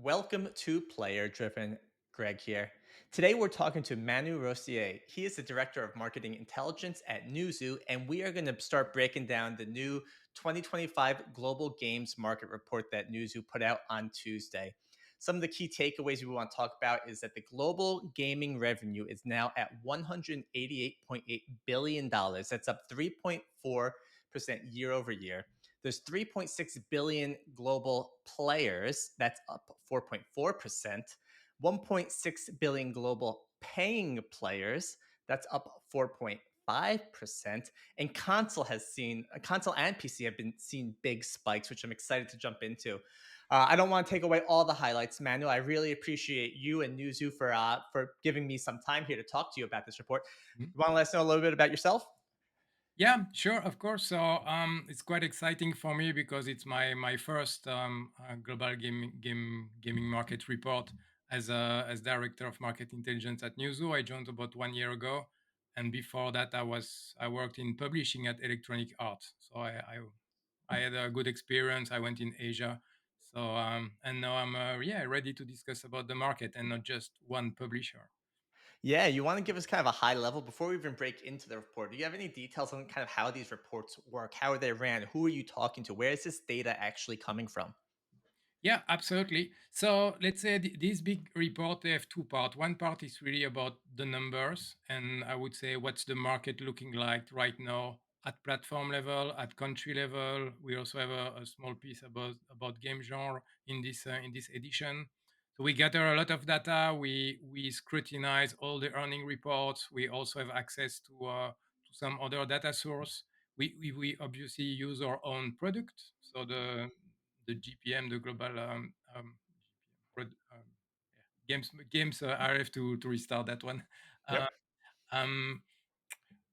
Welcome to Player Driven. Greg here. Today we're talking to Manu Rossier. He is the Director of Marketing Intelligence at Newzoo, and we are going to start breaking down the new 2025 Global Games Market Report that Newzoo put out on Tuesday. Some of the key takeaways we want to talk about is that the global gaming revenue is now at $188.8 billion. That's up 3.4% year over year. There's 3.6 billion global players. That's up 4.4%. 1.6 billion global paying players. That's up 4.5%. And console and PC have been seeing big spikes, which I'm excited to jump into. I don't want to take away all the highlights, Manuel. I really appreciate you and Newzoo for giving me some time here to talk to you about this report. Mhm. You want to let us know a little bit about yourself? Yeah, sure, of course. So it's quite exciting for me because it's my first global gaming market report as director of market intelligence at Newzoo. I joined about 1 year ago, and before that, I worked in publishing at Electronic Arts. So I had a good experience. I went in Asia. So and now I'm ready to discuss about the market and not just one publisher. Yeah, you want to give us kind of a high level before we even break into the report. Do you have any details on kind of how these reports work? How are they ran? Who are you talking to? Where is this data actually coming from? Yeah, absolutely. So let's say this big report, they have two parts. One part is really about the numbers, and I would say what's the market looking like right now at platform level, at country level. We also have a small piece about game genre in this edition. So we gather a lot of data. We scrutinize all the earning reports. We also have access to some other data source. We obviously use our own product. So the GPM, the global prod- yeah, games. I have to restart that one. Uh, Yep. um,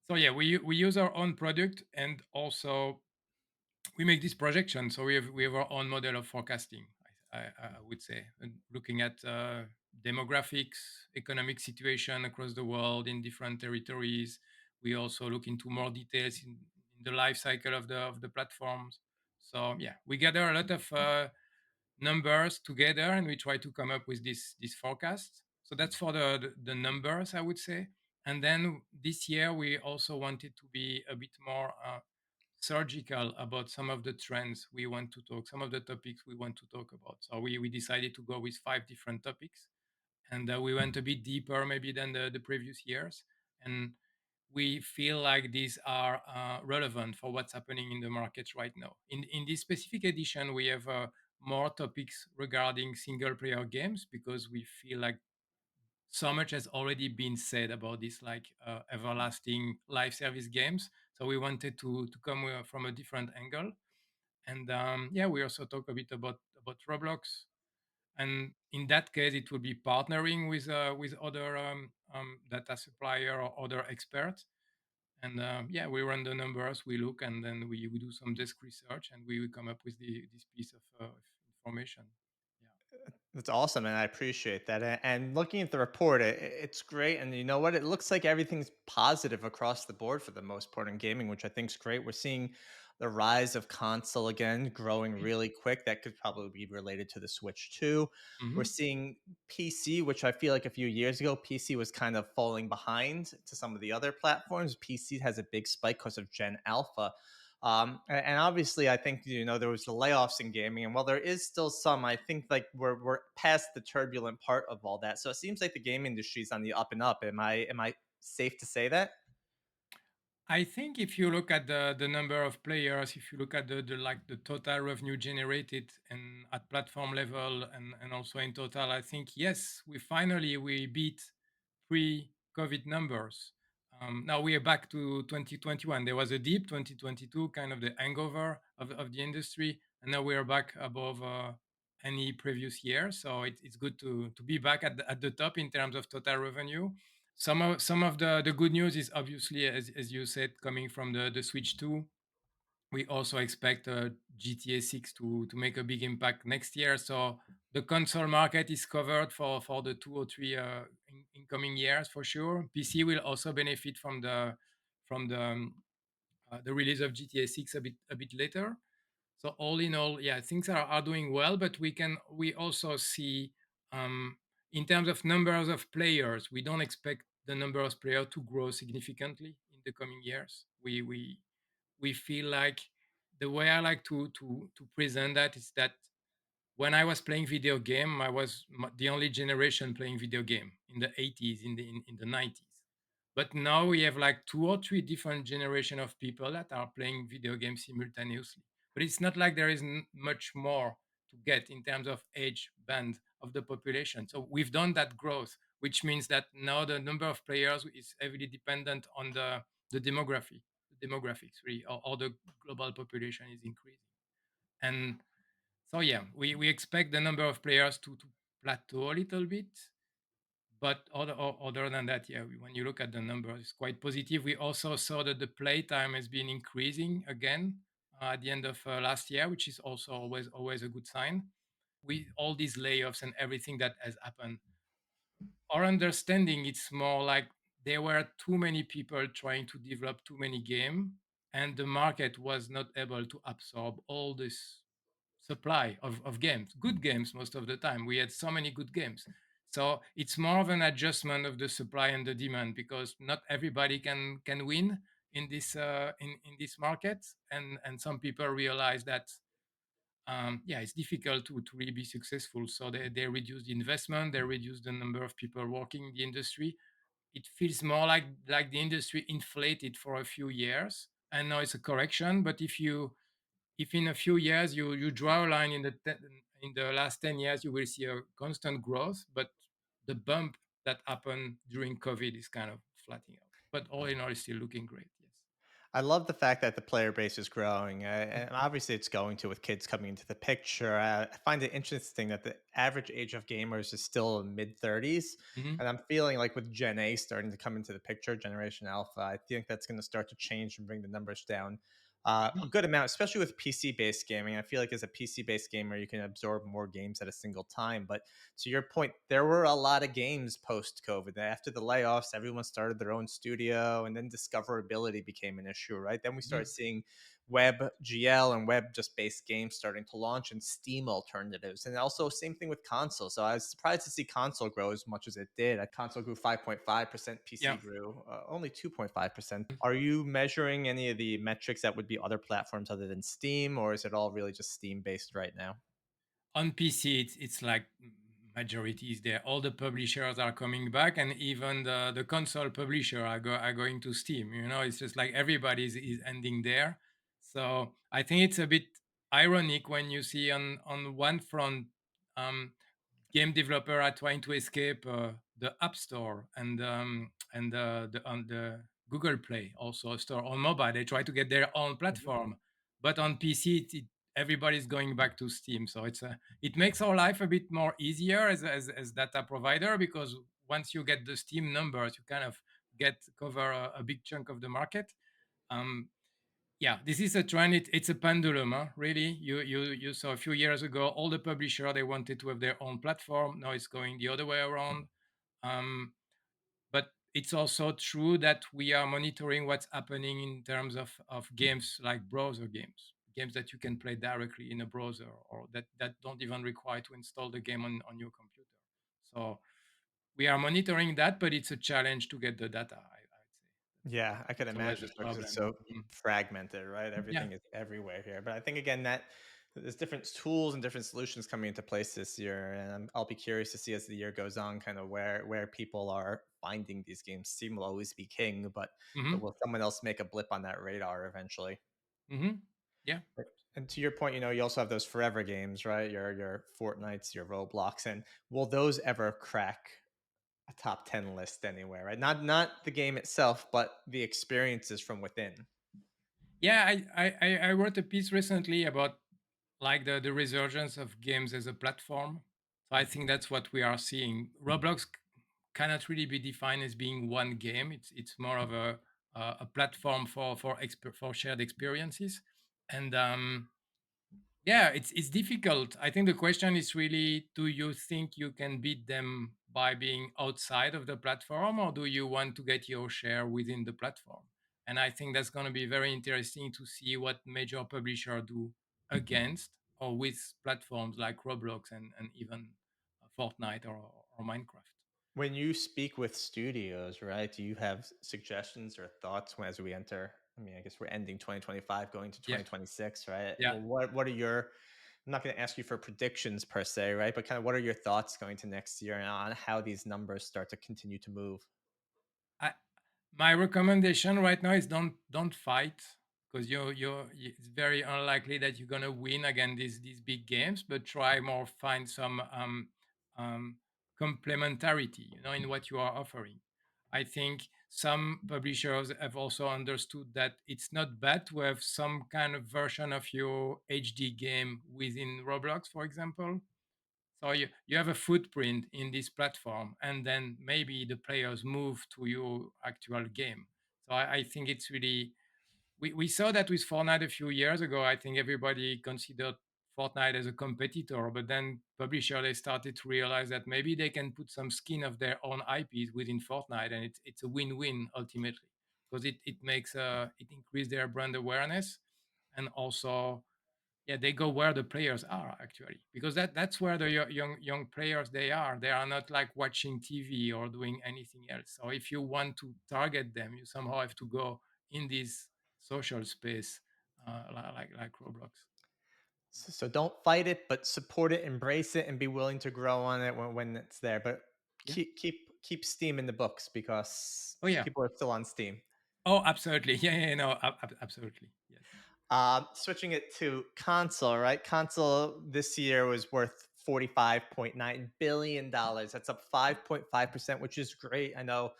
so yeah, we use our own product, and also we make this projection. So we have our own model of forecasting. I would say, and looking at demographics, economic situation across the world in different territories. We also look into more details in the life cycle of the platforms. So yeah, we gather a lot of numbers together, and we try to come up with this forecast. So that's for the numbers, I would say. And then this year we also wanted to be a bit more surgical about some of the trends we want to talk, some of the topics we want to talk about. So we decided to go with five different topics, and we went a bit deeper maybe than the previous years. And we feel like these are relevant for what's happening in the markets right now. In this specific edition, we have more topics regarding single player games because we feel like so much has already been said about this like everlasting live service games. So we wanted to come from a different angle. And yeah, we also talk a bit about Roblox, and in that case it will be partnering with other data supplier or other experts. And yeah, we run the numbers, we look, and then we do some desk research, and we come up with this piece of information. Yeah. That's awesome, and I appreciate that. And looking at the report, it's great. And you know what? It looks like everything's positive across the board for the most part in gaming, which I think is great. We're seeing the rise of console again growing really quick. That could probably be related to the Switch too. We're Mhm. seeing PC, which I feel like a few years ago, PC was kind of falling behind to some of the other platforms. PC has a big spike because of Gen Alpha. And obviously, I think there was the layoffs in gaming, and while there is still some, I think like we're past the turbulent part of all that. So it seems like the game industry is on the up and up. Am I safe to say that? I think if you look at the number of players, if you look at the total revenue generated and at platform level, and also in total, I think yes, we beat pre-COVID numbers. Now we are back to 2021. There was a dip, 2022, kind of the hangover of the industry, and now we are back above any previous year. So it's good to be back at the top in terms of total revenue. Some of the good news is obviously, as you said, coming from the Switch 2. We also expect GTA 6 to make a big impact next year. So the console market is covered for the 2 or 3 incoming years for sure. PC will also benefit from the release of GTA 6 a bit later. So all in all, yeah, things are doing well, but we also see, um, in terms of numbers of players, we don't expect the number of players to grow significantly in the coming years. We feel like the way I like to present that is that when I was playing video game, I was the only generation playing video game in the 80s, in the 90s. But now we have like two or three different generation of people that are playing video games simultaneously. But it's not like there is much more to get in terms of age band of the population. So we've done that growth, which means that now the number of players is heavily dependent on the demography, the demographics, really, or the global population is increasing. And so yeah, we expect the number of players to plateau a little bit, but other than that, yeah, when you look at the numbers, it's quite positive. We also saw that the play time has been increasing again at the end of last year, which is also always a good sign. With all these layoffs and everything that has happened, our understanding it's more like there were too many people trying to develop too many game, and the market was not able to absorb all this supply of games, good games most of the time. We had so many good games. So it's more of an adjustment of the supply and the demand because not everybody can win in in this market, and some people realize that yeah, it's difficult to really be successful. So they reduce the investment, they reduce the number of people working in the industry. It feels more like the industry inflated for a few years, and now it's a correction. But if in a few years you draw a line in in the last 10 years, you will see a constant growth, but the bump that happened during COVID is kind of flattening out. But all in all, it's still looking great. Yes. I love the fact that the player base is growing, and obviously it's going to with kids coming into the picture. I find it interesting that the average age of gamers is still mid 30s, Hmm. and I'm feeling like with Gen A starting to come into the picture, Generation Alpha, I think that's going to start to change and bring the numbers down a good amount, especially with PC based gaming. I feel like as a PC based gamer, you can absorb more games at a single time. But to your point, there were a lot of games post COVID. After the layoffs, everyone started their own studio, and then discoverability became an issue, right? Then we started Hmm. seeing web GL and web just based games starting to launch and Steam alternatives. And also, same thing with console. So I was surprised to see console grow as much as it did. A console grew 5.5%, PC Yeah. grew only 2.5%. Are you measuring any of the metrics that would be other platforms other than Steam, or is it all really just Steam based right now? On PC, it's like majority is there. All the publishers are coming back, and even the console publisher are going to Steam. You know, it's just like everybody is ending there. So I think it's a bit ironic when you see on one front, um, game developer are trying to escape the App Store and the on the Google Play also a store on mobile. They try to get their own Mhm. platform, but on PC, everybody's going back to Steam. So it makes our life a bit more easier as data provider because once you get the Steam numbers, you kind of get cover a big chunk of the market. Um, yeah, this is a trend. It's a pendulum, huh? Really. You saw a few years ago all the publisher they wanted to have their own platform. Now it's going the other way around. Um, but it's also true that we are monitoring what's happening in terms of games like browser games that you can play directly in a browser or that don't even require to install the game on your computer. So we are monitoring that, but it's a challenge to get the data. I'd say Yeah, I could that's always imagine the so because it's problem. so Mm. fragmented, right? Yeah. Everything is everywhere here. But I think again that there's different tools and different solutions coming into place this year, and I'll be curious to see as the year goes on, kind of where people are finding these games. Steam will always be king, but Hmm. will someone else make a blip on that radar eventually? Hmm. Yeah. Right. And to your point, you also have those forever games, right? Your Fortnites, your Roblox, and will those ever crack a top 10 list anywhere, right? Not the game itself, but the experiences from within. Yeah, I wrote a piece recently about like the resurgence of games as a platform. So I think that's what we are seeing. Roblox cannot really be defined as being one game. It's more of a platform for shared experiences, and yeah, it's difficult. I think the question is really: do you think you can beat them by being outside of the platform, or do you want to get your share within the platform? And I think that's going to be very interesting to see what major publisher do against or with platforms like Roblox and even Fortnite or Minecraft. When you speak with studios, right, do you have suggestions or thoughts as we enter? I mean, I guess we're ending 2025, going to Yeah, 2026, right? yeah. Well, what are your? I'm not going to ask you for predictions per se, right? But kind of what are your thoughts going to next year and on how these numbers start to continue to move? I, my recommendation right now is don't fight because it's very unlikely that you're gonna win again these big games. But try more find some um, complementarity, in what you are offering. I think some publishers have also understood that it's not bad to have some kind of version of your HD game within Roblox, for example. So you have a footprint in this platform, and then maybe the players move to your actual game. So I think it's really we saw that with Fortnite a few years ago. I think everybody considered Fortnite as a competitor, but then publisher they started to realize that maybe they can put some skin of their own IPs within Fortnite, and it's a win-win ultimately because it makes it increase their brand awareness, and also yeah, they go where the players are actually, because that's where the young players they are not like watching TV or doing anything else. So if you want to target them, you somehow have to go in this social space, like Roblox. So don't fight it, but support it, embrace it, and be willing to grow on it when it's there. But Yeah. keep Steam in the books because Oh yeah. people are still on Steam. Oh, absolutely. Yeah, yeah, no, absolutely. Yes. Switching it to console, right? Console this year was worth $45.9 billion. That's up 5.5%, which is great. I know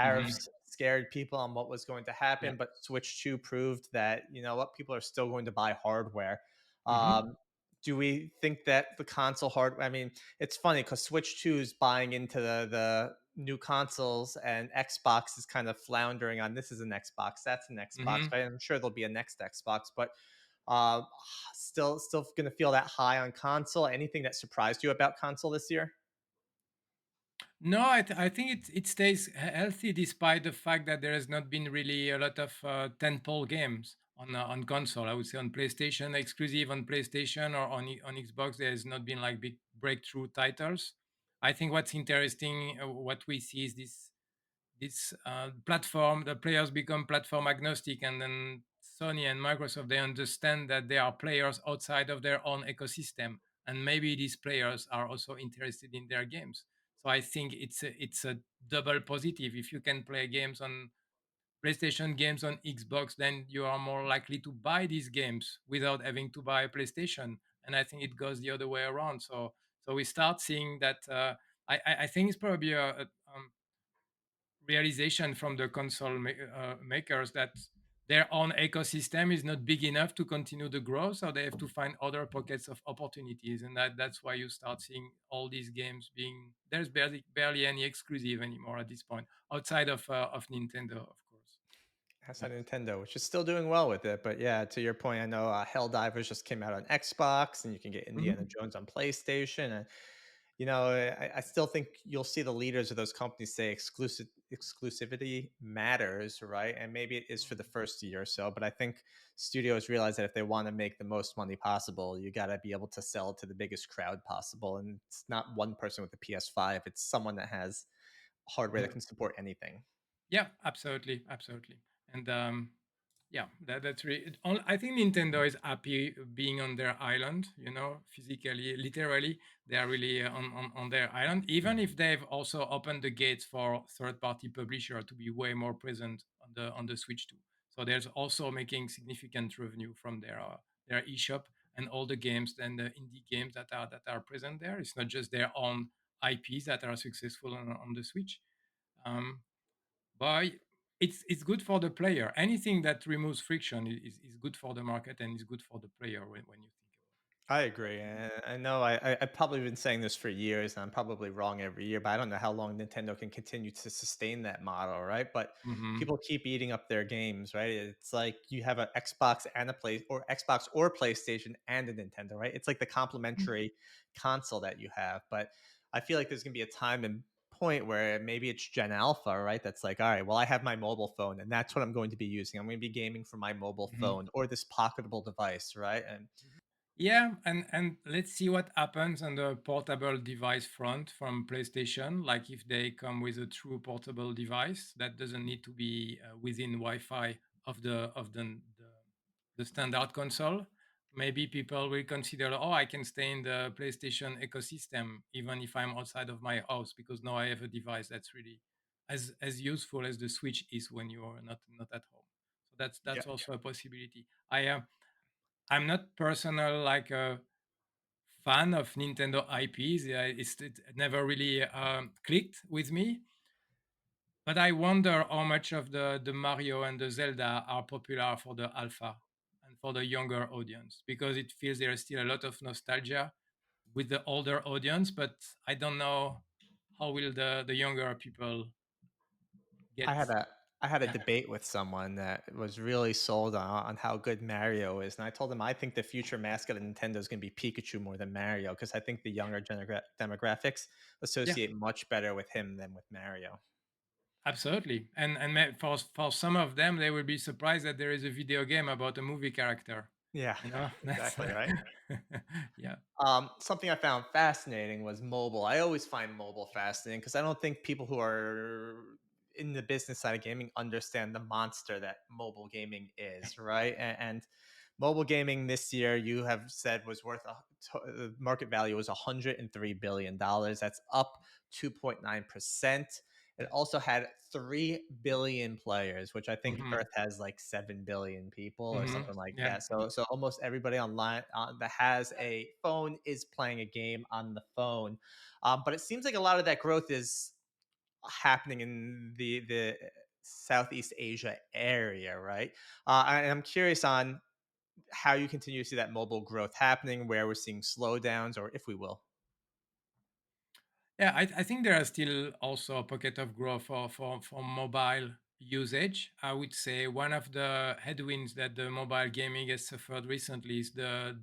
Hmm. tariffs scared people on what was going to Yeah. happen, but Switch 2 proved that, you know what, people are still going to buy hardware. Hmm. Do we think that the console hardware, I mean, it's funny because Switch 2 is buying into the new consoles and Xbox is kind of floundering on this is an Xbox, that's an Xbox, Hmm. but I'm sure there'll be a next Xbox, but uh, still going to feel that high on console. Anything that surprised you about console this year? No, I think it stays healthy despite the fact that there has not been really a lot of tentpole games on console. I would say on PlayStation, exclusive on PlayStation or on Xbox, there has not been like big breakthrough titles. I think what's interesting, what we see is this platform. The players become platform agnostic, and then Sony and Microsoft they understand that there are players outside of their own ecosystem, and maybe these players are also interested in their games. So I think it's a double positive. If you can play games on PlayStation, games on Xbox, then you are more likely to buy these games without having to buy a PlayStation. And I think it goes the other way around. So we start seeing that. I think it's probably a realization from the console makers that their own ecosystem is not big enough to continue the growth, so they have to find other pockets of opportunities, and that's why you start seeing all these games being there's barely any exclusive anymore at this point outside of Nintendo, of course. That's Yeah. on Nintendo, which is still doing well with it. But yeah, to your point, I know Helldivers just came out on Xbox, and you can get Indiana Mhm. Jones on PlayStation. And you know, I still think you'll see the leaders of those companies say exclusivity matters, right? And maybe it is for the first year or so. But I think studios realize that if they want to make the most money possible, you got to be able to sell to the biggest crowd possible. And it's not one person with a PS5; it's someone that has hardware that Mhm. can support anything. Yeah, absolutely, absolutely. And yeah, that's really. I think Nintendo is happy being on their island. Physically, literally, they are really on their island. Even if they've also opened the gates for third-party publisher to be way more present on the Switch too. So there's also making significant revenue from their eShop and all the games and the indie games that are present there. It's not just their own IPs that are successful on the Switch. Um, but it's good for the player. Anything that removes friction is good for the market and is good for the player when you think I agree, and I know I've probably been saying this for years, and I'm probably wrong every year, but I don't know how long Nintendo can continue to sustain that model, right? But about it. Hmm. people keep eating up their games, right? It's like you have an Xbox and a Play or Xbox or PlayStation and a Nintendo, right? It's like the complementary console that you have. But I feel like there's gonna be a time and point where maybe it's Gen Alpha, right? That's like, all right, well, I have my mobile phone, and that's what I'm going to be using. I'm going to be gaming from my mobile Hmm. phone or this pocketable device, right? And Yeah, and let's see what happens on the portable device front from PlayStation. Like if they come with a true portable device that doesn't need to be within Wi-Fi of the standard console, maybe people will consider, oh, I can stay in the PlayStation ecosystem even if I'm outside of my house because now I have a device that's really as useful as the Switch is when you are not at home. So Yeah. that's also a possibility. I'm not personal like a fan of Nintendo IPs. It never really clicked with me. But I wonder how much of the Mario and the Zelda are popular for the alpha and for the younger audience because it feels there is still a lot of nostalgia with the older audience. But I don't know how will the younger people I get. had a I had a Yeah, debate with someone that was really sold on how good Mario is, and I told him I think the future mascot of Nintendo is going to be Pikachu more than Mario because I think the younger demographics yeah, associate much better with him than with Mario. absolutely. And for some of them, they will be surprised that there is a video game about a movie character. Yeah, You know, that's exactly right. yeah. Something I found fascinating was mobile. I always find mobile fascinating because I don't think people who are in the business side of gaming understand the monster that mobile gaming is, right? And mobile gaming this year, you have said was worth the market value was $103 billion. That's up 2.9%. It also had 3 billion players, which I think Hmm. Earth has like 7 billion people or Hmm. something like Yeah. that. So almost everybody online that has a phone is playing a game on the phone. But it seems like a lot of that growth is happening in the Southeast Asia area, right? And I'm curious on how you continue to see that mobile growth happening, where we're seeing slowdowns, or if we will. Yeah, I think there are still also a pocket of growth for mobile usage. I would say one of the headwinds that the mobile gaming has suffered recently is the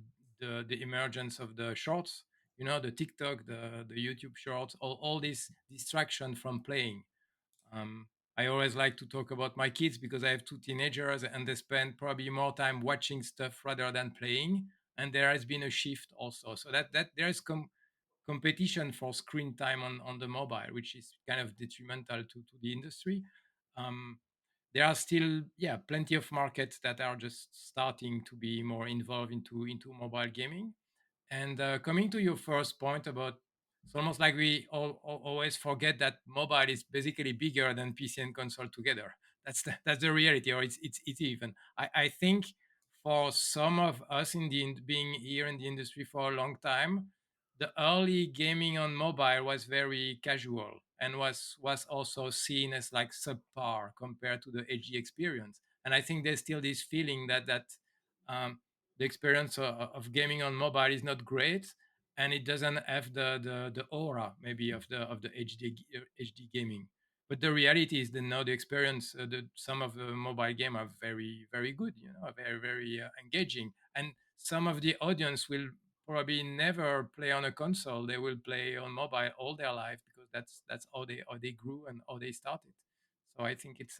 emergence of the shorts. You know, the TikTok, the YouTube shorts, all this distraction from playing. Um, I always like to talk about my kids because I have two teenagers and they spend probably more time watching stuff rather than playing. And there has been a shift also, so that there is competition for screen time on the mobile, which is kind of detrimental to the industry. Um, there are still, yeah, plenty of markets that are just starting to be more involved into mobile gaming. And coming to your first point about, it's almost like we always forget that mobile is basically bigger than PC and console together. That's the reality, or it's even. I think for some of us being here in the industry for a long time, the early gaming on mobile was very casual and was also seen as like subpar compared to the HD experience. And I think there's still this feeling that um, the experience of gaming on mobile is not great, and it doesn't have the aura maybe of the HD gaming. But the reality is that now the experience, some of the mobile game are very good, you know, very engaging, and some of the audience will probably never play on a console. They will play on mobile all their life because that's how they grew and how they started. So I think it's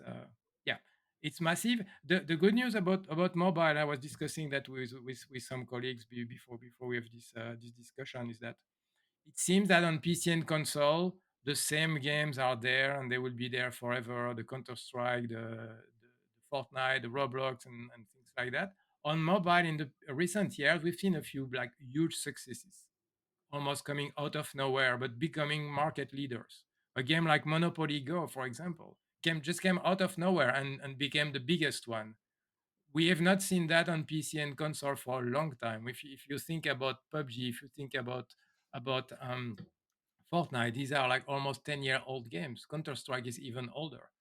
yeah, it's massive. The good news about mobile, I was discussing that with some colleagues before we have this discussion, is that it seems that on PC and console the same games are there and they will be there forever. The Counter Strike, the Fortnite, the Roblox, and things like that. On mobile, in the recent years, we've seen a few like huge successes, almost coming out of nowhere, but becoming market leaders. A game like Monopoly Go, for example, came out of nowhere and became the biggest one. We have not seen that on PC and console for a long time. If you think about PUBG, if you think about Fortnite, these are like almost 10-year-old games. Counter Strike is even older.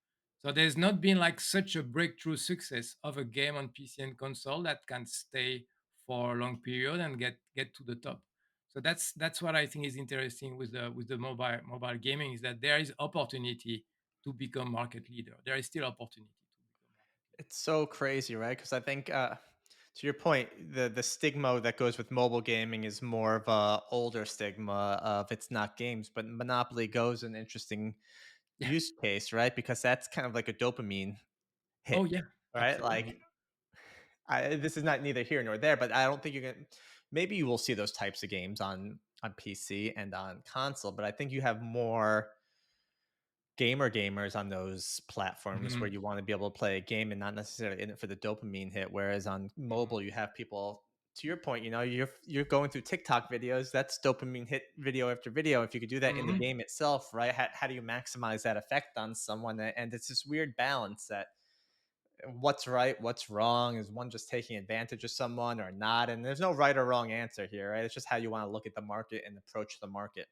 So there's not been like such a breakthrough success of a game on PC and console that can stay for a long period and get to the top. So that's what I think is interesting with the mobile gaming, is that there is opportunity to become market leader. There is still opportunity to become market leader. It's so crazy, right? Because I think, to your point, the stigma that goes with mobile gaming is more of a older stigma of it's not games, but Monopoly Go is an interesting Yeah. use case, right? Because that's kind of like a dopamine hit, Oh yeah. right? Like, Absolutely. this is not neither here nor there, but I don't think you can. maybe you will see those types of games on PC and on console, but I think you have more gamers on those platforms where Mhm, you want to be able to play a game and not necessarily in it for the dopamine hit. Whereas on mhm, mobile, you have people. To your point, you're going through TikTok videos. That's dopamine hit video after video. If you could do that in the mhm. game itself, right? How do you maximize that effect on someone? And it's this weird balance that what's right, what's wrong. Is one just taking advantage of someone or not? And there's no right or wrong answer here, right? It's just how you want to look at the market and approach the market.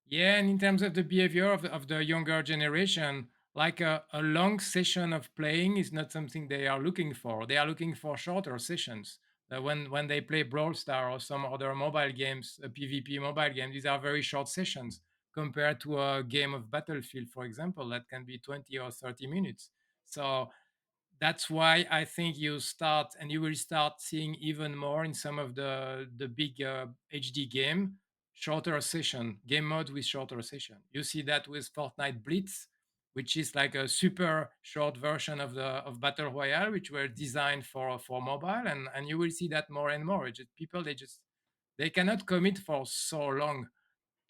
Yeah, and in terms of the behavior of the younger generation, like a long session of playing is not something they are looking for. They are looking for shorter sessions. When they play Brawl Star or some other mobile games, a PvP mobile game, these are very short sessions compared to a game of Battlefield, for example, that can be 20 or 30 minutes. So that's why I think you will start seeing even more in some of the big HD shorter session game mode with shorter session. You see that with Fortnite Blitz, which is like a super short version of Battle Royale, which were designed for mobile, and you will see that more and more. People they cannot commit for so long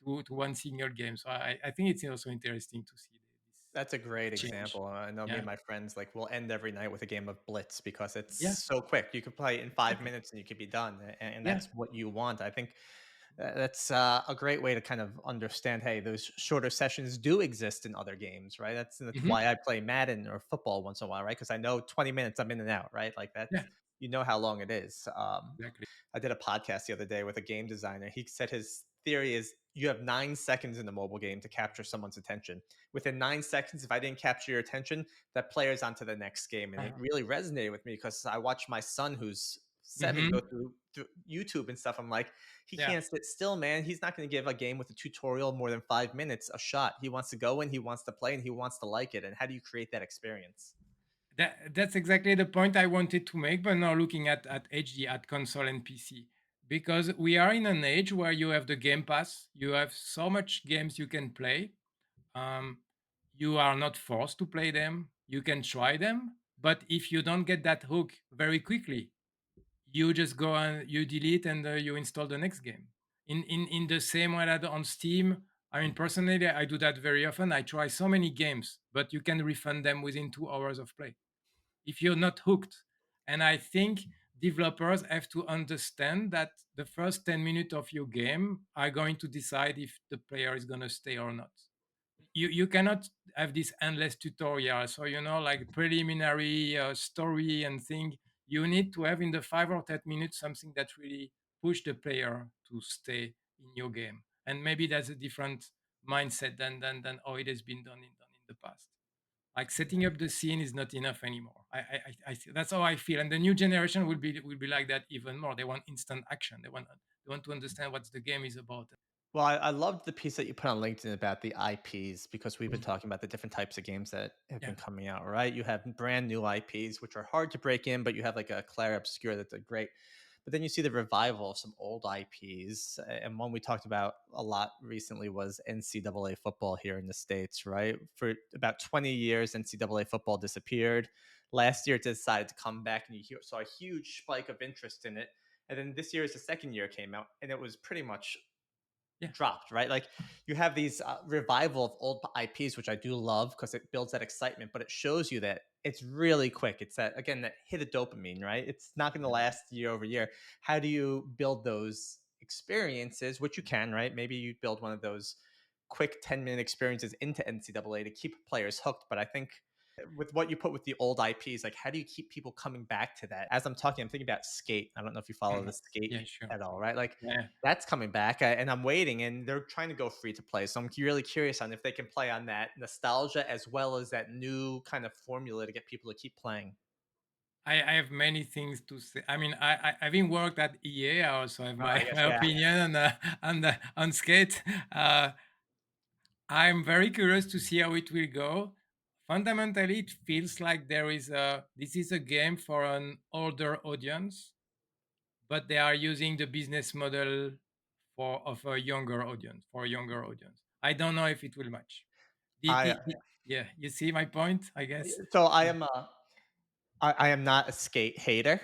to one single game. So I think it's also interesting to see this That's a great change. example. I know me and Yeah, my friends like we'll end every night with a game of Blitz because it's yeah, so quick. You could play it in 5 exactly. minutes and you could be done, and Yeah. that's what you want. I think that's a great way to kind of understand. Hey, those shorter sessions do exist in other games, right? That's Mhm. why I play Madden or football once in a while, right? Because I know 20 minutes I'm in and out, right? Like Yeah, that's how long it is. exactly. I did a podcast the other day with a game designer. He said his theory is you have 9 seconds in the mobile game to capture someone's attention. Within 9 seconds, if I didn't capture your attention, that player's on to the next game. And it Uh-huh. really resonated with me because I watched my son, who's 7, go Mhm. through YouTube and stuff. I'm like, he Yeah. can't sit still, man. He's not going to give a game with a tutorial more than 5 minutes a shot. He wants to go in, he wants to play, and he wants to like it. And how do you create that experience? That's exactly the point I wanted to make, but now looking at HD, at console and PC. Because we are in an age where you have the Game Pass, you have so much games you can play. Um, you are not forced to play them. You can try them, but if you don't get that hook very quickly, you just go and you delete and you install the next game. In the same way that on Steam, I mean, personally, I do that very often. I try so many games, but you can refund them within 2 hours of play if you're not hooked. And I think developers have to understand that the first 10 minutes of your game are going to decide if the player is going to stay or not. You cannot have this endless tutorial. So, like preliminary story and thing, you need to have in the 5 or 10 minutes something that really push the player to stay in your game. And maybe that's a different mindset than how it has been done in the past. Like setting up the scene is not enough anymore. That's how I feel. And the new generation will be like that even more. They want instant action. They want to understand what the game is about. Well, I loved the piece that you put on LinkedIn about the IPs because we've been Mhm. talking about the different types of games that have been Yeah. coming out, right? You have brand new IPs, which are hard to break in, but you have like a Claire Obscure that's a great. But then you see the revival of some old IPs. And one we talked about a lot recently was NCAA football here in the States, right? For about 20 years, NCAA football disappeared. Last year, it decided to come back, and saw a huge spike of interest in it. And then this year is the second year it came out, and it was pretty much Yeah. dropped, right? Like you have these revival of old IPs, which I do love because it builds that excitement, but it shows you that it's really quick. It's that again that hit of dopamine, right? It's not going to last year over year. How do you build those experiences, which you can, right? Maybe you build one of those quick 10-minute experiences into NCAA to keep players hooked. But I think with what you put with the old IPs, like how do you keep people coming back to that? As I'm talking, I'm thinking about Skate. I don't know if you follow Mhm. the Skate Yeah, sure. at all, right? Like Yeah. that's coming back, and I'm waiting, and they're trying to go free to play. So I'm really curious on if they can play on that nostalgia as well as that new kind of formula to get people to keep playing. I have many things to say. I mean, having worked at EA, I also have I my, guess, my yeah. opinion on skate. I'm very curious to see how it will go. Fundamentally, it feels like this is a game for an older audience, but they are using the business model of a younger audience for a younger audience. I don't know if it will match. I Yeah, you see my point, I guess. so I Yeah. am a I am not a Skate hater.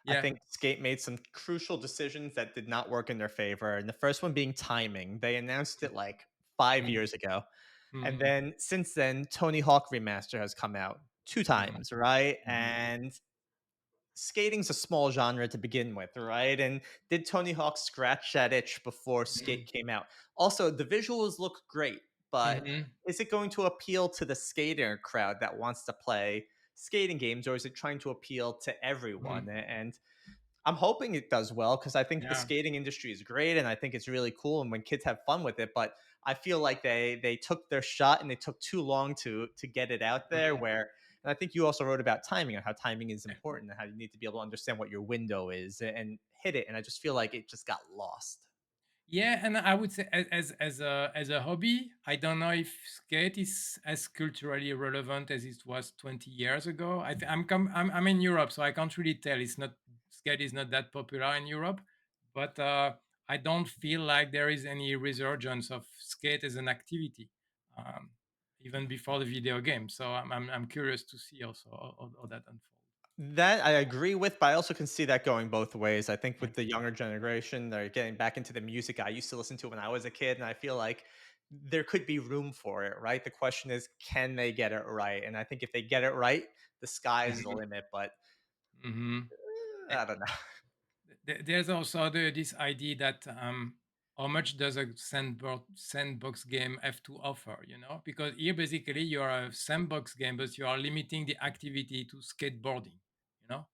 I Yeah. think Skate made some crucial decisions that did not work in their favor. And the first one being timing. They announced it like 5 years ago. And Mhm. then since then, Tony Hawk Remaster has come out two Mhm. times, right? Mhm. And skating's a small genre to begin with, right? And did Tony Hawk scratch that itch before Skate Mhm. came out? Also, the visuals look great, but Mhm. is it going to appeal to the skater crowd that wants to play skating games, or is it trying to appeal to everyone? Mhm. And I'm hoping it does well because I think the Yeah. skating industry is great and I think it's really cool and when kids have fun with it. But I feel like they took their shot and they took too long to get it out there. Mhm. Where and I think you also wrote about timing and how timing is important and how you need to be able to understand what your window is and hit it. And I just feel like it just got lost. Yeah, and I would say as a hobby, I don't know if skate is as culturally relevant as it was 20 years ago. I'm in Europe, so I can't really tell. It's not skate is not that popular in Europe, but I don't feel like there is any resurgence of skate as an activity, um, even before the video game. So I'm curious to see also how that unfolds. That I agree with, but I also can see that going both ways. I think Yeah. with the younger generation, they're getting back into the music I used to listen to when I was a kid, and I feel like there could be room for it, right? The question is, can they get it right? And I think if they get it right, the sky's the Mhm. limit. But Mhm. I don't know. There's also this idea that how much does a sandbox game have to offer, because here basically you are a sandbox game, but you are limiting the activity to skateboarding, you know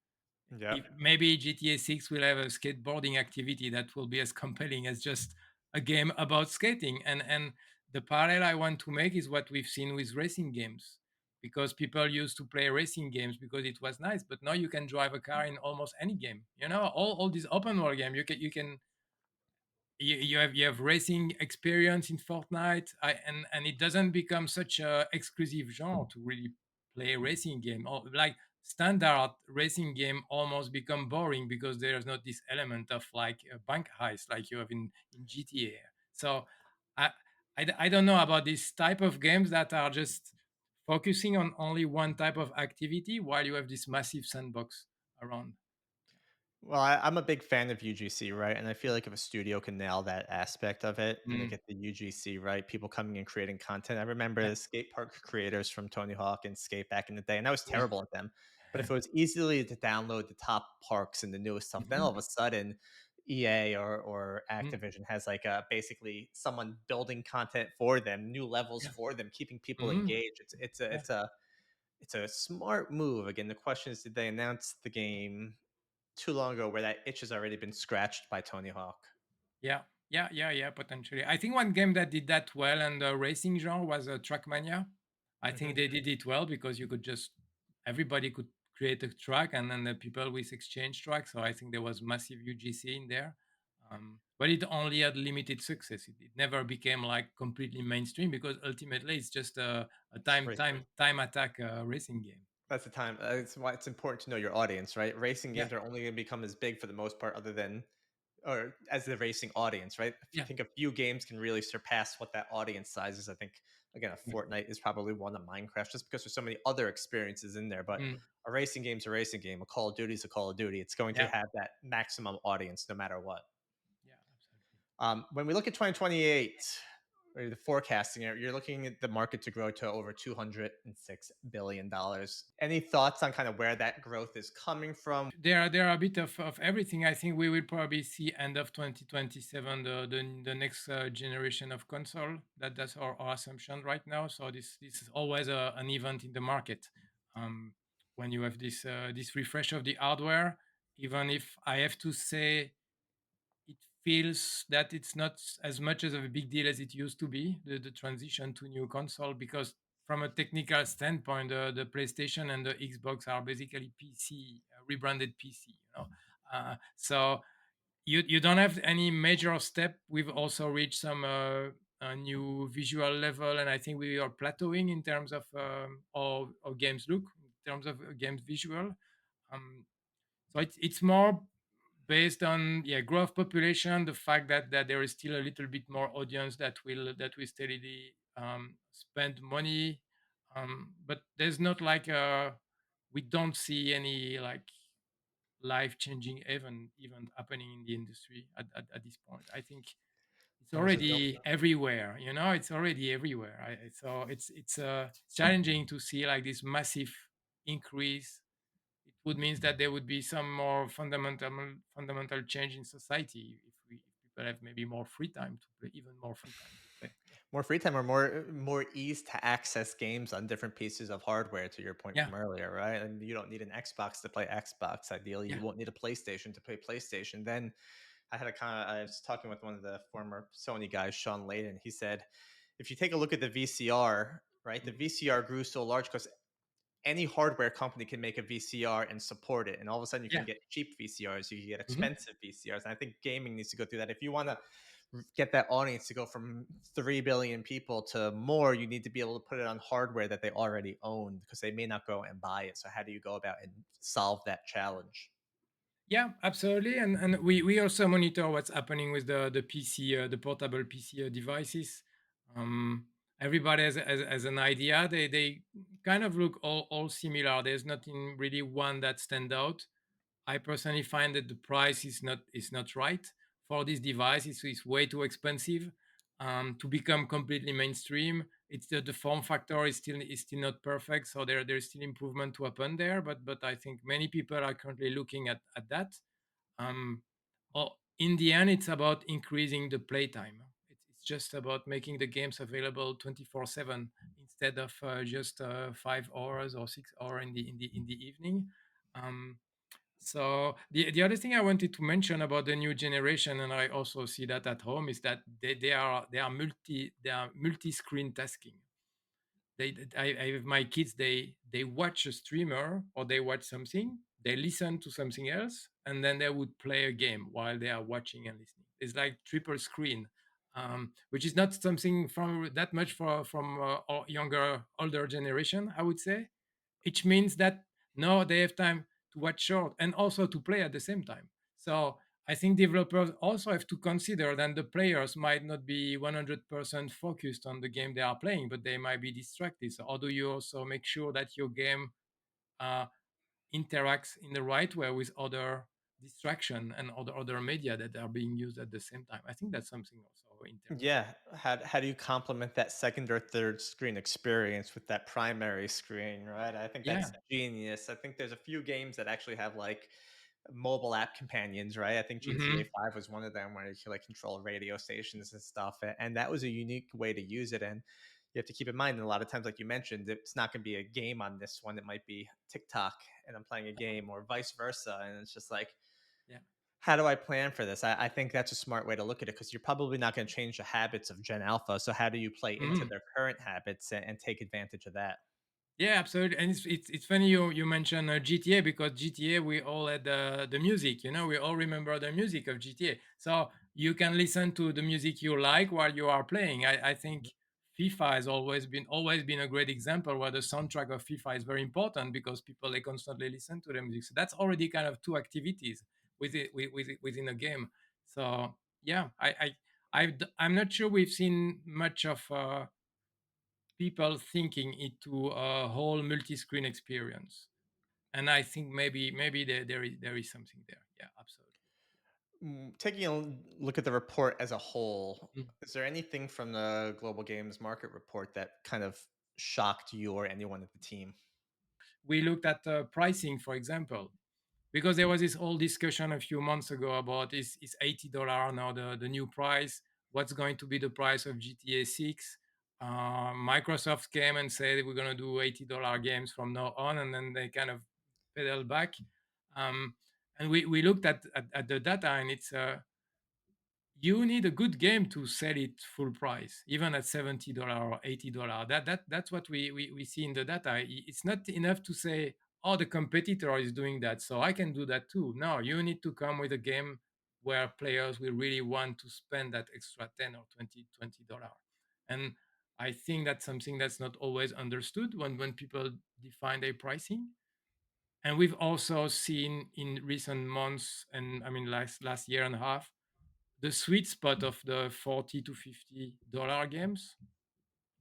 Yeah. if maybe GTA 6 will have a skateboarding activity that will be as compelling as just a game about skating. And the parallel I want to make is what we've seen with racing games, because people used to play racing games because it was nice, but now you can drive a car in almost any game. All these open world game, you have racing experience in Fortnite, and it doesn't become such a exclusive genre to really play racing game. Or like standard racing game almost become boring because there's not this element of like a bank heist like you have in GTA. So I, I don't know about this type of games that are just focusing on only one type of activity while you have this massive sandbox around. Well, I'm a big fan of UGC, right? And I feel like if a studio can nail that aspect of it and they Mm, get the UGC right, people coming and creating content. I remember yeah, the skate park creators from Tony Hawk and Skate back in the day, and I was yeah. terrible at them. But if it was easily to download the top parks and the newest stuff, then all Mhm, of a sudden EA or mm, Activision has like basically someone building content for them, new levels yeah, for them, keeping people mhm, engaged. It's a yeah. it's a smart move. Again, the question is, did they announce the game too long ago where that itch has already been scratched by Tony Hawk? Yeah, yeah. Potentially, I think one game that did that well and the racing genre was Trackmania. I think Mhm. they did it well because you could just everybody could create a track and then the people with exchange tracks. So I think there was massive UGC in there, but it only had limited success. It never became like completely mainstream because ultimately it's just a It's time racing. time time attack racing game. That's the time. It's why it's important to know your audience, right? Racing Yeah, games are only going to become as big for the most part, other than or as the racing audience, right? I yeah, think a few games can really surpass what that audience size is. I think again, a yeah. Fortnite is probably one of Minecraft, just because there's so many other experiences in there. But Mm, a racing game's a racing game. A Call of Duty is a Call of Duty. It's going to yeah, have that maximum audience no matter what. yeah, absolutely. When we look at 2028, or the forecasting, you're looking at the market to grow to over $206 billion. Any thoughts on kind of where that growth is coming from? There are a bit of everything. I think we will probably see end of 2027 the next generation of console. That's our assumption right now. So this is always an event in the market, um, when you have this refresh of the hardware. Even if I have to say it feels that it's not as much as of a big deal as it used to be, the transition to new console, because from a technical standpoint, the PlayStation and the Xbox are basically PC, rebranded PC. So you don't have any major step. We've also reached some a new visual level, and I think we are plateauing in terms of how games look, in terms of games visual. Um, so it's more based on, yeah, growth population, the fact that there is still a little bit more audience that will steadily spend money, but there's not like we don't see any life-changing event happening in the industry at this point. I think it's There's a already everywhere. It's already everywhere. So it's challenging to see like this massive increase. It would mean that there would be some more fundamental change in society if people have maybe more free time to play, even more free time to play. Yeah. more free time or more ease to access games on different pieces of hardware, to your point Yeah. from earlier, right? And you don't need an Xbox to play Xbox. Ideally, you Yeah. won't need a PlayStation to play PlayStation. Then I was talking with one of the former Sony guys, Sean Layden. He said, if you take a look at the VCR, right, the Mm. VCR grew so large because any hardware company can make a VCR and support it. And all of a sudden, you can Yeah. get cheap VCRs, you can get Mhm. expensive VCRs. And I think gaming needs to go through that. If you want to get that audience to go from 3 billion people to more, you need to be able to put it on hardware that they already own because they may not go and buy it. So, how do you go about and solve that challenge? Yeah, absolutely. And we also monitor what's happening with the PC, the portable PC devices. Um, Everybody has an idea. They kind of look all similar. There's nothing really one that stand out. I personally find that the price is not right for this device. It's way too expensive to become completely mainstream. It's the form factor is still not perfect, so there's still improvement to happen there. But I think many people are currently looking at that. um, in the end, it's about increasing the playtime. It's just about making the games available 24/7 instead of just 5 hours or 6 hours in the evening. Um, so the other thing I wanted to mention about the new generation, and I also see that at home, is that they are multi-screen tasking. I have my kids, they watch a streamer or they watch something, they listen to something else, and then they would play a game while they are watching and listening. It's like triple screen, which is not something from that much from our younger older generation, I would say. Which means that now they have time to watch short and also to play at the same time. So I think developers also have to consider that the players might not be 100% focused on the game they are playing, but they might be distracted. So how do you also make sure that your game uh, interacts in the right way with other distraction and other media that are being used at the same time? I think that's something also interesting. Yeah. How do you complement that second or third screen experience with that primary screen, right? I think Yeah. that's genius. I think there's a few games that actually have like mobile app companions, right? I think GTA Hmm. 5 was one of them where you can like control radio stations and stuff. And that was a unique way to use it. And you have to keep in mind that a lot of times, like you mentioned, it's not going to be a game on this one. It might be TikTok and I'm playing a game or vice versa. And it's just like, Yeah. how do I plan for this? I think that's a smart way to look at it because you're probably not going to change the habits of Gen Alpha. So how do you play into Mhm. their current habits and take advantage of that? Yeah, absolutely. And it's funny you mentioned GTA, because GTA, we all had the music. We all remember the music of GTA. So you can listen to the music you like while you are playing. I think FIFA has always been a great example where the soundtrack of FIFA is very important because people, they constantly listen to the music. So that's already kind of two activities within a game. So yeah, I'm not sure we've seen much of people thinking into a whole multi-screen experience. And I think maybe there is something there. Yeah, absolutely. Taking a look at the report as a whole, Mm. is there anything from the Global Games Market Report that kind of shocked you or anyone at the team? We looked at pricing, for example, because there was this whole discussion a few months ago about is $80 now the new price? What's going to be the price of GTA 6? Microsoft came and said we're going to do $80 games from now on, and then they kind of pedal back. Um, and we looked at the data, and it's you need a good game to sell it full price, even at $70 or $80. That's what we see in the data. It's not enough to say, oh, the competitor is doing that, so I can do that too. No, you need to come with a game where players will really want to spend that extra 10 or $20. And I think that's something that's not always understood when people define their pricing. And we've also seen in recent months, and I mean last year and a half, the sweet spot of the $40 to $50 games.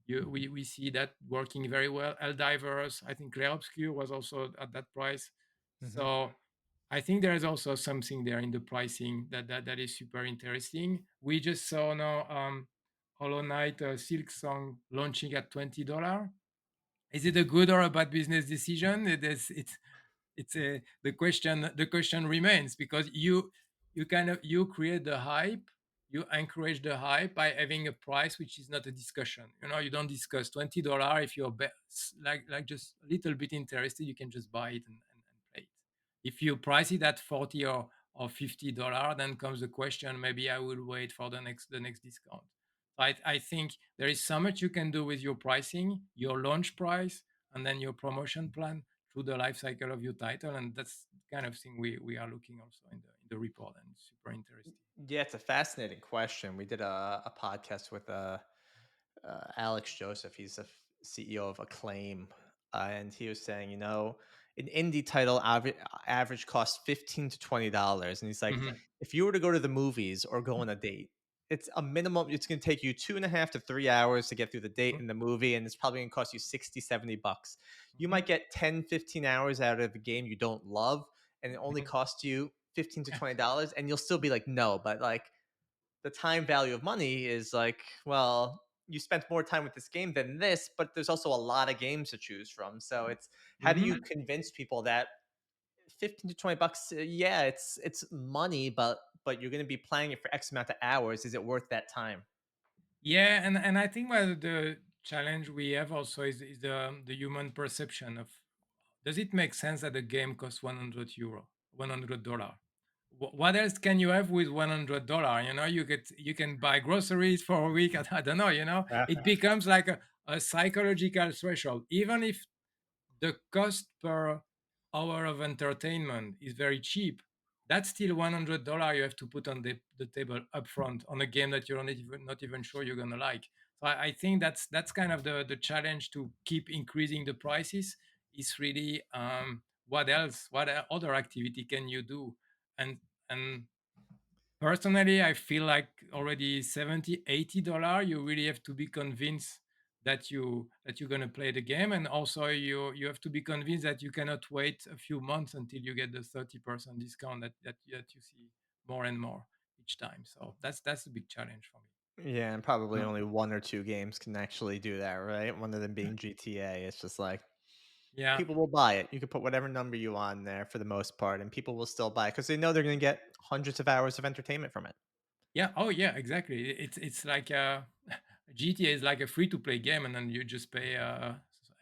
We see that working very well. Eldivers, I think Clair Obscur was also at that price. Hmm. So I think there is also something there in the pricing that is super interesting. We just saw now Hollow Knight Silk Song launching at $20. Is it a good or a bad business decision? It's a the question remains, because you kind of you create the hype, you encourage the hype by having a price which is not a discussion. You don't discuss $20. If you're like just a little bit interested, you can just buy it and play it. If you price it at 40 or $50, then comes the question, maybe I will wait for the next discount. I think there is so much you can do with your pricing, your launch price, and then your promotion plan through the life cycle of your title. And that's the kind of thing we are looking also in the report, and it's super interesting. Yeah, it's a fascinating question. We did a podcast with Alex Joseph. He's a CEO of Acclaim, and he was saying, an indie title average costs $15 to $20, and he's like, Hmm. if you were to go to the movies or go on a date, it's a minimum. It's going to take you 2.5 to 3 hours to get through the date and the movie, and it's probably going to cost you 60, $70. You Hmm. might get 10, 15 hours out of a game you don't love, and it only Hmm. costs you 15 to Yeah. $20, and you'll still be like, no, but like the time value of money is like, well, you spent more time with this game than this, but there's also a lot of games to choose from. So it's how do you Hmm. convince people that 15 to $20, yeah, it's money, but you're going to be playing it for X amount of hours. Is it worth that time? Yeah, and I think what the challenge we have also is the human perception of, does it make sense that a game costs €100, $100? What else can you have with $100? You can buy groceries for a week. I don't know. Yeah. It becomes like a psychological threshold. Even if the cost per hour of entertainment is very cheap, that's still $100 you have to put on the table upfront on a game that you're not even sure you're gonna like. So I think that's kind of the challenge, to keep increasing the prices. Is really, what else, other activity can you do? And personally, I feel like already 70, $80, you really have to be convinced that you're going to play the game. And also you have to be convinced that you cannot wait a few months until you get the 30% discount that you see more and more each time. So that's the big challenge for me. Yeah, and probably Mm. only one or two games can actually do that, right? One of them being GTA. It's just like Yeah. people will buy it. You can put whatever number you want there for the most part, and people will still buy it because they know they're going to get hundreds of hours of entertainment from it. Yeah. Oh yeah, exactly. It's like GTA is like a free to play game, and then you just pay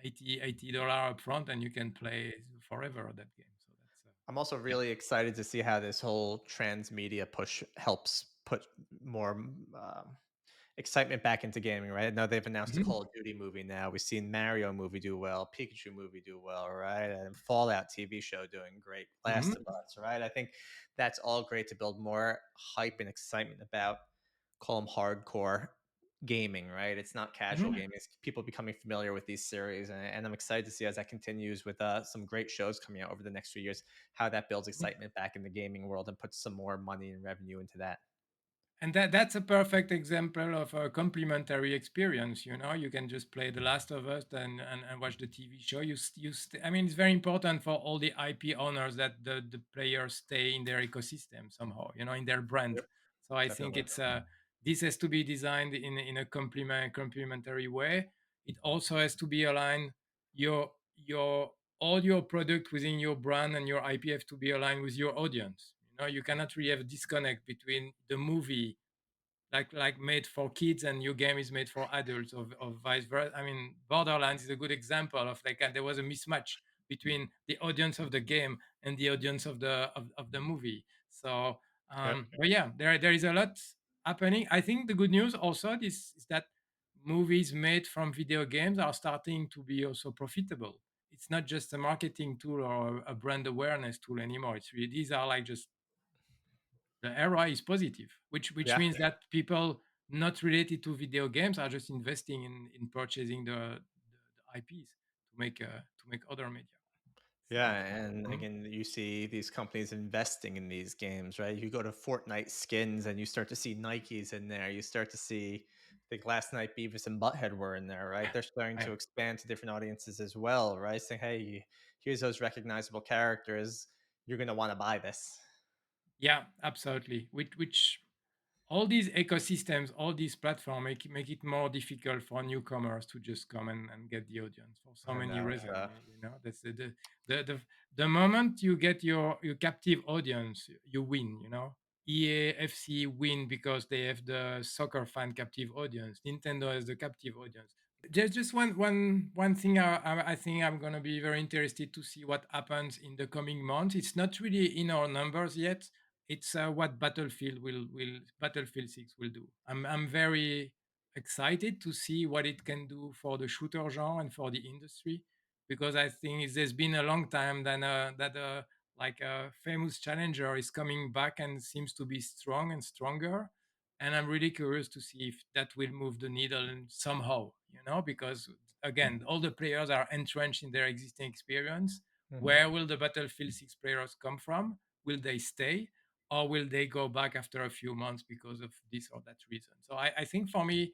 80 $80 upfront, and you can play forever that game. So that's I'm also yeah. really excited to see how this whole transmedia push helps put more excitement back into gaming, right? I know they've announced a Mhm. Call of Duty movie now. We've seen Mario movie do well, Pikachu movie do well, right? And Fallout TV show doing great, Last of Mhm. Us, right? I think that's all great to build more hype and excitement about, call them hardcore gaming, right? It's not casual Mhm. gaming. It's people becoming familiar with these series, and I'm excited to see as that continues with some great shows coming out over the next few years, how that builds excitement back in the gaming world and puts some more money and revenue into that. And that's a perfect example of a complementary experience. You can just play The Last of Us and watch the TV show. I mean, it's very important for all the IP owners that the players stay in their ecosystem somehow, in their brand. Yep, So I think definitely. it's this has to be designed in a complementary way. It also has to be aligned. Your all your product within your brand and your IP have to be aligned with your audience. You cannot really have a disconnect between the movie, like made for kids, and your game is made for adults, or vice versa. I mean, Borderlands is a good example of, like, there was a mismatch between the audience of the game and the audience of the movie. So Yep. but yeah, there is a lot happening. I think the good news also is that movies made from video games are starting to be also profitable. It's not just a marketing tool or a brand awareness tool anymore. It's really, these are like just, the ROI is positive, which Yeah. means that people not related to video games are just investing in purchasing the IPs to make other media. Yeah, So and mhm. again, you see these companies investing in these games, right? You go to Fortnite skins and you start to see Nikes in there. You start to see, I think last night Beavis and Butthead were in there, right? They're starting to I- expand to different audiences as well, right? Saying, hey, here's those recognizable characters. you're going to want to buy this. Yeah, absolutely. Which all these ecosystems, all these platforms make it more difficult for newcomers to just come and get the audience for so I many know it's reasons. You know, that's the moment you get your captive audience, you win. You know, EA, FC win because they have the soccer fan captive audience. Nintendo has the captive audience. There's just one thing I think I'm gonna be very interested to see what happens in the coming months. It's not really in our numbers yet. It's what Battlefield 6 will do. I'm very excited to see what it can do for the shooter genre and for the industry, because I think there's been a long time that like a famous challenger is coming back and seems to be strong and stronger, and I'm really curious to see if that will move the needle somehow, you know, because again, all the players are entrenched in their existing experience. Mhm. Where will the Battlefield 6 players come from? Will they stay, or will they go back after a few months because of this or that reason? So I think for me,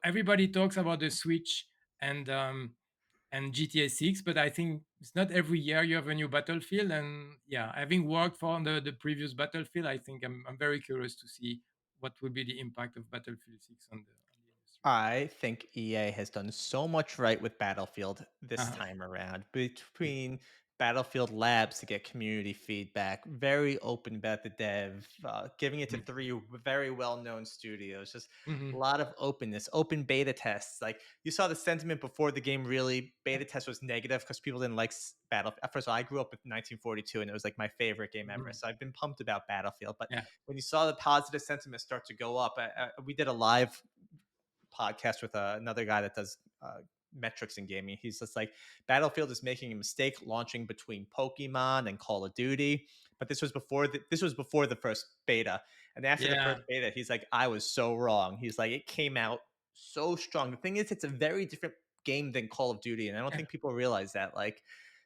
everybody talks about the Switch and and GTA 6, but I think it's not every year you have a new Battlefield. And yeah, having worked for the previous Battlefield, I think I'm very curious to see what will be the impact of Battlefield 6 on the industry. I think EA has done so much right with Battlefield this Uh-huh. time around. Yeah. Between Battlefield Labs to get community feedback, very open about the dev, giving it to three very well known studios, just a Mm-hmm. lot of openness, open beta tests. Like you saw the sentiment before the game really Yeah. beta test was negative because people didn't like Battlefield. First of all, I grew up with 1942 and it was like my favorite game ever. Mhm. So I've been pumped about Battlefield. But Yeah. when you saw the positive sentiment start to go up, we did a live podcast with another guy that does metrics in gaming. He's just like Battlefield is making a mistake launching between Pokemon and Call of Duty, but this was before the first beta, and after the Yeah. first beta, he's like, I was so wrong. He's like, it came out so strong. The thing is, it's a very different game than Call of Duty, and I don't Yeah. think people realize that. Like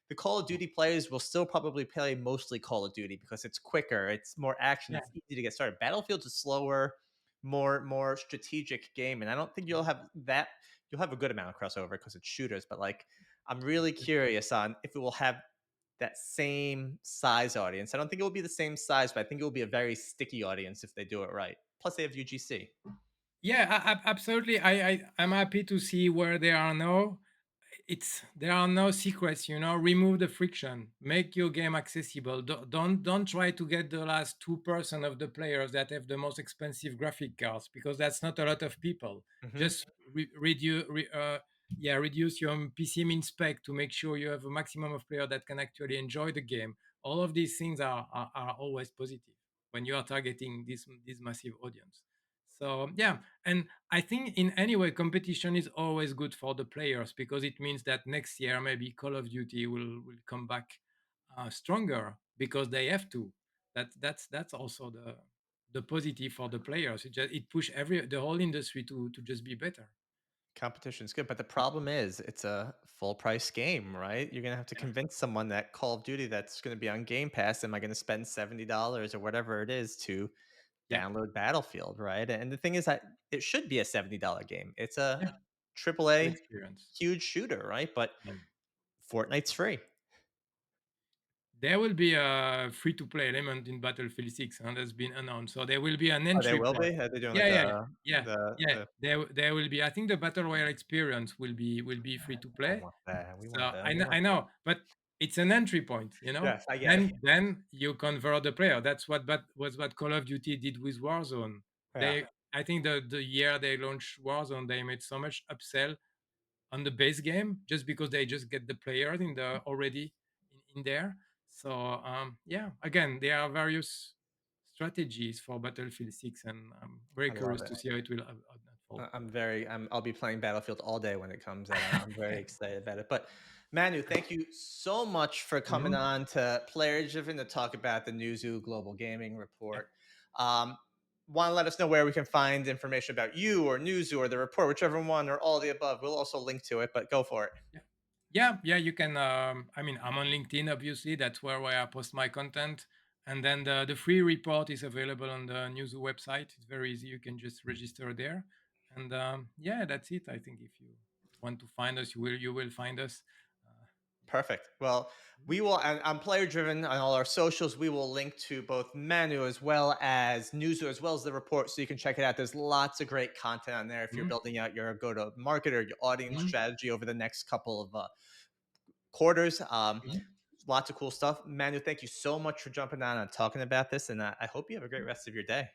the Call of Duty players will still probably play mostly Call of Duty because it's quicker, it's more action, Yeah. it's easy to get started. Battlefield's a slower, more strategic game, and I don't think you'll have that. You'll have a good amount of crossover because it's shooters, but like I'm really curious on if it will have that same size audience. I don't think it will be the same size, but I think it will be a very sticky audience if they do it right. Plus, they have UGC. Yeah, absolutely. I'm happy to see where they are now. It's there are no secrets, you know. Remove the friction, make your game accessible. Don't try to get the last 2% of the players that have the most expensive graphic cards, because that's not a lot of people. Hmm. Just reduce yeah, reduce your PC min spec to make sure you have a maximum of players that can actually enjoy the game. All of these things are always positive when you are targeting this massive audience. So yeah, and I think in any way, competition is always good for the players, because it means that next year maybe Call of Duty will come back stronger because they have to. That's also the positive for the players. It push the whole industry to just be better. Competition is good, but the problem is it's a full price game, right? You're gonna have to Yeah, convince someone that Call of Duty that's going to be on Game Pass, am I going to spend $70 or whatever it is to yeah, download Battlefield, right? And the thing is that it should be a $70 game. It's a yeah. triple Full A experience. huge shooter, right? But Yeah. Fortnite's free. There will be a free to play element in Battlefield 6, and that's been announced. So there will be an Oh, they entry will point. be? Are they doing Yeah, like yeah, a yeah, yeah. the There will be. I think the Battle Royale experience will be free to I play. want that. We want So that. We I want know, but it's an entry point, you know. Yes, I get it. Then you convert the player. That's what Call of Duty did with Warzone. Yeah. They I think the year they launched Warzone, they made so much upsell on the base game just because they just get the players in the already in there. So yeah, again, there are various strategies for Battlefield 6, and I'm very I love curious it. to see how it will unfold. I'll be playing Battlefield all day when it comes out. I'm very excited about it. But Manu, thank you so much for coming Mhm. on to Player Driven to talk about the Newzoo Global Gaming Yeah. Report. Um, Want to let us know where we can find information about you or Newzoo or the report, whichever one or all the above. We'll also link to it, but go for it. Yeah. Yeah. You can. I mean, I'm on LinkedIn, obviously. That's where I post my content. And then the free report is available on the Newzoo website. It's very easy. You can just register there. And yeah, that's it. I think if you want to find us, you will find us. Uh, Perfect. Well, we will, and I'm player driven on all our socials. We will link to both Manu as well as Newzoo, as well as the report, so you can check it out. There's lots of great content on there if you're Mhm, building out your go to market or your audience mhm, strategy over the next couple of quarters. mhm. Lots of cool stuff. Manu, thank you so much for jumping on and talking about this. And I hope you have a great rest of your day.